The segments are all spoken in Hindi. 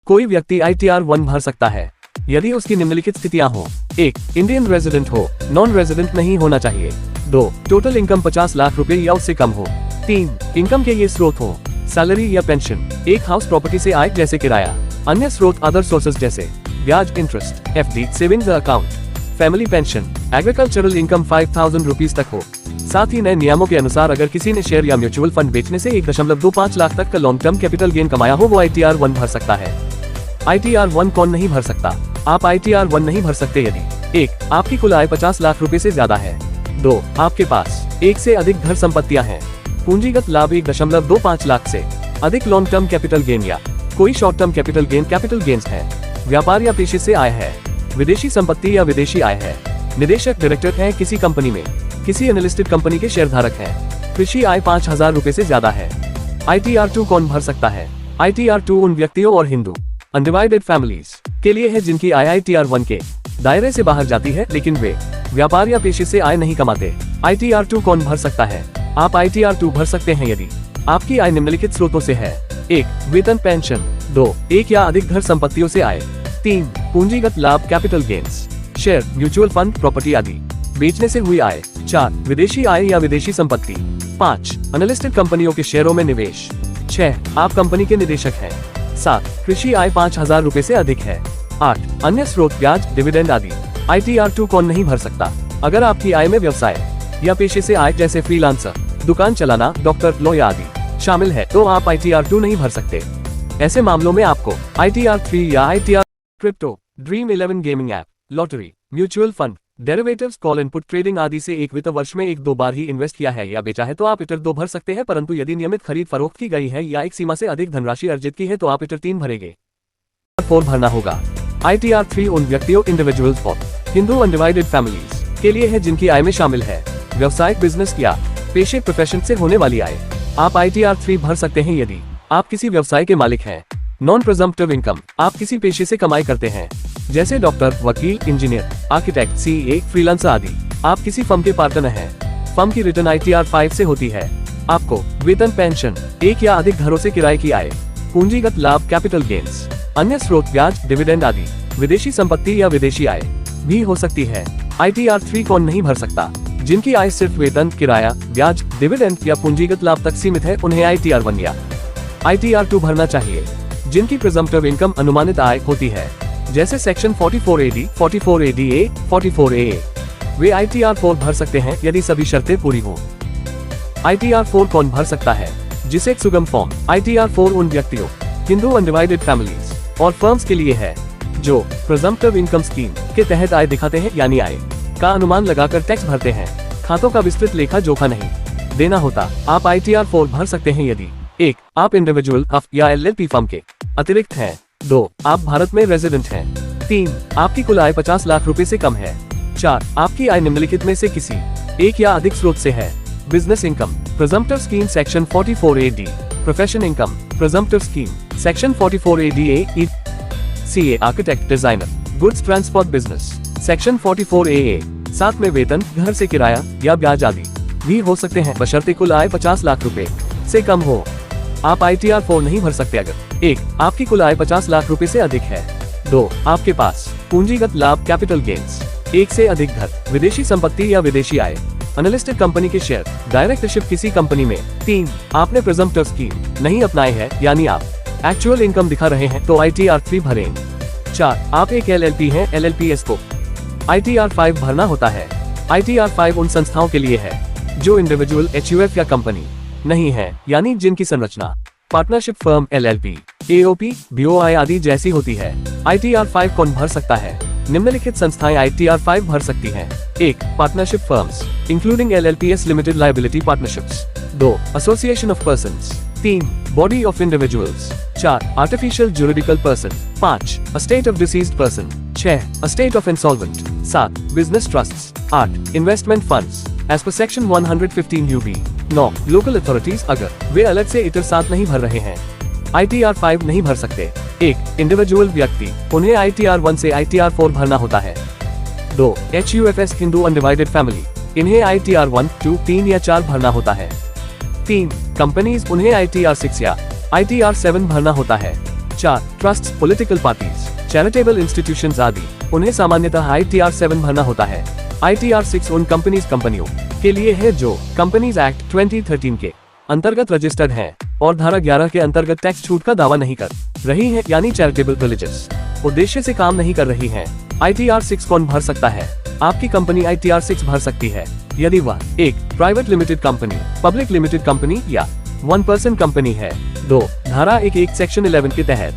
कोई व्यक्ति ITR-1 भर सकता है यदि उसकी निम्नलिखित स्थितियां हो। 1. इंडियन रेजिडेंट हो, नॉन रेजिडेंट नहीं होना चाहिए। 2. टोटल इनकम 50 लाख रुपए या उससे कम हो। 3. इनकम के ये स्रोत हो सैलरी या पेंशन, एक हाउस प्रॉपर्टी से आय जैसे किराया, अन्य स्रोत अदर सोर्सेज जैसे ब्याज, interest, FD, savings account, family pension, agricultural income 5000 rupees तक हो। साथ ही नए नियमों के अनुसार अगर किसी ने शेयर या म्यूचुअल फंड बेचने से 1.25 लाख तक का लॉन्ग टर्म कैपिटल गेन कमाया हो वो ITR-1 भर सकता है। ITR-1 कौन नहीं भर सकता? आप ITR-1 नहीं भर सकते यदि 1. आपकी कुल आय 50 लाख रुपए से ज्यादा है। 2. आपके पास एक से अधिक घर संपत्तियां हैं, पूंजीगत लाभ 1.25 लाख से अधिक, लॉन्ग टर्म कैपिटल गेन या कोई शॉर्ट टर्म कैपिटल गेन्स है, व्यापार या पेशे से आय है, विदेशी संपत्ति या विदेशी आय है, निदेशक डायरेक्टर है किसी कंपनी में, किसी अनलिस्टेड कंपनी के शेयर धारक हैं, कृषि आय 5000 रुपए से ज्यादा है। ITR-2 कौन भर सकता है? ITR-2 उन व्यक्तियों और हिंदू अनडिवाइडेड फैमिलीज के लिए है जिनकी आय ITR-1 के दायरे से बाहर जाती है लेकिन वे व्यापार या पेशे से आय नहीं कमाते। ITR-2 कौन भर सकता है? आप ITR-2 भर सकते हैं यदि आपकी आय निम्नलिखित स्रोतों से है। 1. वेतन, पेंशन। 2. एक या अधिक घर संपत्तियों से आय। 3. पूंजीगत लाभ capital gains, share, mutual fund, property आदि बेचने से हुई आय। 4. विदेशी आय या विदेशी संपत्ति। 5. अनलिस्टेड कंपनियों के शेयरों में निवेश। 6. आप कंपनी के निदेशक हैं। 7. कृषि आय 5000 रुपए से अधिक है। 8. अन्य स्रोत, ब्याज, डिविडेंड आदि। ITR-2 कौन नहीं भर सकता? अगर आपकी आय में व्यवसाय या पेशे से आय जैसे फ्रीलांसर, दुकान चलाना, डॉक्टर, लॉयर आदि शामिल है तो आप ITR-2 नहीं भर सकते। ऐसे मामलों में आपको ITR-3 या ITR crypto, dream 11 gaming app, lottery, mutual fund, derivatives, call input trading आदि से एक वित्त वर्ष में 1-2 बार ही इन्वेस्ट किया है या बेचा है तो आप ITR-2 भर सकते हैं, परंतु यदि नियमित खरीद फरोख्त की गई है या एक सीमा से अधिक धनराशि अर्जित की है तो आप ITR-3 भरेंगे। ITR-4 भरना होगा। ITR-3 उन व्यक्तियों, इंडिविजुअल्स और हिंदू अनडिवाइडेड फैमिलीज के लिए है जिनकी आय में शामिल है व्यवसायिक, बिजनेस या पेशे, प्रोफेशन से होने वाली आय। आप ITR-3 भर सकते हैं यदि आप किसी व्यवसाय के मालिक हैं। नॉन प्रिजम्प्टिव इनकम, आप किसी पेशे से कमाई करते हैं जैसे डॉक्टर, वकील, इंजीनियर, आर्किटेक्ट, CA, फ्रीलांसर आदि। आप किसी फर्म के पार्टनर हैं। फर्म की रिटर्न ITR-5 से होती है। आपको वेतन, पेंशन, एक या अधिक घरों से किराए की आय, पूंजीगत लाभ कैपिटल गेन्स, अन्य स्रोत, ब्याज, डिविडेंड आदि, विदेशी संपत्ति या विदेशी आय भी हो सकती है। ITR-3 कौन नहीं भर सकता? जिनकी आय सिर्फ वेतन, किराया, ब्याज, डिविडेंड या पूंजीगत लाभ तक सीमित है उन्हें ITR-1 या ITR-2 भरना चाहिए। जिनकी प्रिजम्प्टिव इनकम अनुमानित आय होती है जैसे सेक्शन 44AD, 44ADA, 44AA, वे ITR-4 भर सकते हैं यदि सभी शर्तें पूरी हो। ITR-4 कौन भर सकता है? जिसे एक सुगम फॉर्म ITR-4 उन व्यक्तियों, हिंदू अनडिवाइडेड फैमिलीज और फर्म्स के लिए है जो प्रिजम्प्टिव इनकम स्कीम के तहत आय दिखाते हैं यानी आय का अनुमान लगाकर टैक्स भरते हैं। खातों का विस्तृत लेखा जोखा नहीं देना होता। आप ITR-4 भर सकते हैं यदि 1. आप इंडिविजुअल या LLP फर्म के अतिरिक्त हैं। 2. आप भारत में रेजिडेंट हैं। 3. आपकी कुल आय 50 लाख रुपए से कम है। 4. आपकी आय निम्नलिखित में से किसी एक या अधिक स्रोत से है। Business income, presumptive scheme section 44AD, profession income, presumptive scheme section 44ADA, CA, architect, designer, goods transport business section 44AA, साथ में वेतन, घर से किराया या ब्याज आदि भी हो सकते हैं बशर्ते कुल आय 50 लाख रुपए से कम हो। आप ITR-4 नहीं भर सकते अगर 1. आपकी कुल आय 50 लाख रुपए से अधिक है। 2. आपके पास पूंजीगत लाभ कैपिटल गेन्स, एक से अधिक घर, विदेशी संपत्ति या विदेशी आय, अनलिस्टेड कंपनी के शेयर, डायरेक्टरशिप किसी कंपनी में। 3. आपने प्रिजम्प्टिव स्कीम नहीं अपनाई है यानी आप एक्चुअल इनकम दिखा रहे हैं तो ITR-3 भरें। 4. आप एक LLP हैं, LLPS को ITR-5 भरना होता है। ITR-5 उन संस्थाओं के लिए है जो इंडिविजुअल, HUF या कंपनी नहीं है यानी जिनकी संरचना partnership firm, LLP, AOP, BOI आदि जैसी होती है। ITR-5 कौन भर सकता है? निम्नलिखित संस्थाएं ITR-5 भर सकती हैं। 1. Partnership firms including LLPS limited liability partnerships. 2. Association of persons. 3. Body of individuals. 4. Artificial juridical person. 5. Estate of deceased person. 6. Estate of insolvent. 7. Business trusts. 8. Investment funds as per section 115 UB। 9. Local authorities अगर वे अलग से ITR-7 नहीं भर रहे हैं ITR-5 नहीं भर सकते। 1. इंडिविजुअल व्यक्ति, उन्हें ITR-1 से ITR-4 भरना होता है। 2. HUFS हिंदू अनडिवाइडेड फैमिली, इन्हें ITR-1, 2, 3 या 4 भरना होता है। 3. कंपनीज, उन्हें ITR-6 या ITR-7 भरना होता है। 4. Trust, political parties, charitable institutions आदि, उन्हें सामान्यतः ITR 7 भरना होता है। ITR 6 उन कंपनियों के लिए है जो कंपनीज एक्ट 2013 के अंतर्गत रजिस्टर्ड हैं और धारा 11 के अंतर्गत टैक्स छूट का दावा नहीं कर रही हैं, यानी चैरिटेबल रिलीजियस उद्देश्य से काम नहीं कर रही हैं। ITR 6 कौन भर सकता है? आपकी कंपनी ITR 6 भर सकती है यदि वह 1. Private limited company, public limited company या 1 पर्सन कंपनी है। 2. धारा 1 सेक्शन 11 के तहत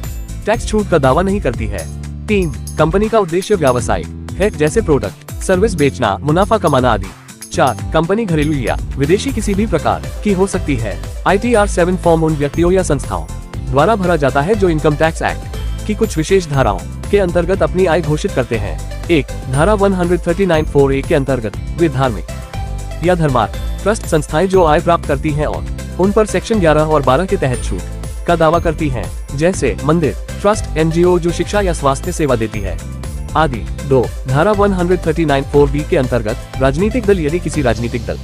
टैक्स छूट का दावा नहीं करती है। 3. कंपनी का उद्देश्य व्यावसायिक है, जैसे प्रोडक्ट, सर्विस बेचना, मुनाफा कमाना आदि। 4. कंपनी घरेलू या विदेशी किसी भी प्रकार की हो सकती है। ITR 7 फॉर्म उन व्यक्तियों या संस्थाओं द्वारा भरा जाता है जो इनकम टैक्स एक्ट की कुछ विशेष धाराओं के अंतर्गत अपनी आय घोषित करते हैं। 1. धारा 139(4)(a) के अंतर्गत वे धार्मिक या धर्मार्थ ट्रस्ट संस्थाएं जो आय प्राप्त करती हैं और उन पर सेक्शन 11 और 12 के तहत छूट का दावा करती हैं, जैसे मंदिर, ट्रस्ट, NGO जो शिक्षा या स्वास्थ्य सेवा देती है आदि। 2. धारा 139(4)(b) के अंतर्गत राजनीतिक दल, यदि किसी राजनीतिक दल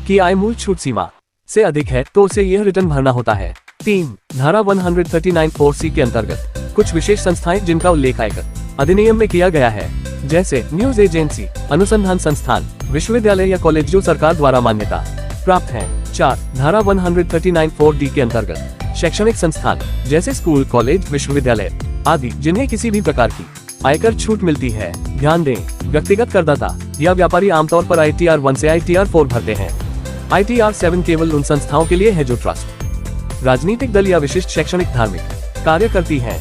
की आय मूल छूट सीमा से अधिक है तो उसे यह रिटर्न भरना होता है। 3. धारा 139(4)(c) के अंतर्गत कुछ विशेष संस्थाएं जिनका उल्लेख आयकर अधिनियम में किया गया है, जैसे न्यूज एजेंसी, अनुसंधान संस्थान, विश्वविद्यालय या कॉलेज जो सरकार द्वारा मान्यता प्राप्त हैं। 4. धारा 139(4)(d) के अंतर्गत शैक्षणिक संस्थान, जैसे स्कूल, कॉलेज, विश्वविद्यालय आदि, जिन्हें किसी भी प्रकार की आयकर छूट मिलती है। ध्यान दें, व्यक्तिगत करदाता या व्यापारी आमतौर पर ITR 1 से ITR 4 भरते हैं। ITR 7 केवल उन संस्थाओं के लिए है जो ट्रस्ट, राजनीतिक दल या विशिष्ट शैक्षणिक धार्मिक कार्य करती हैं।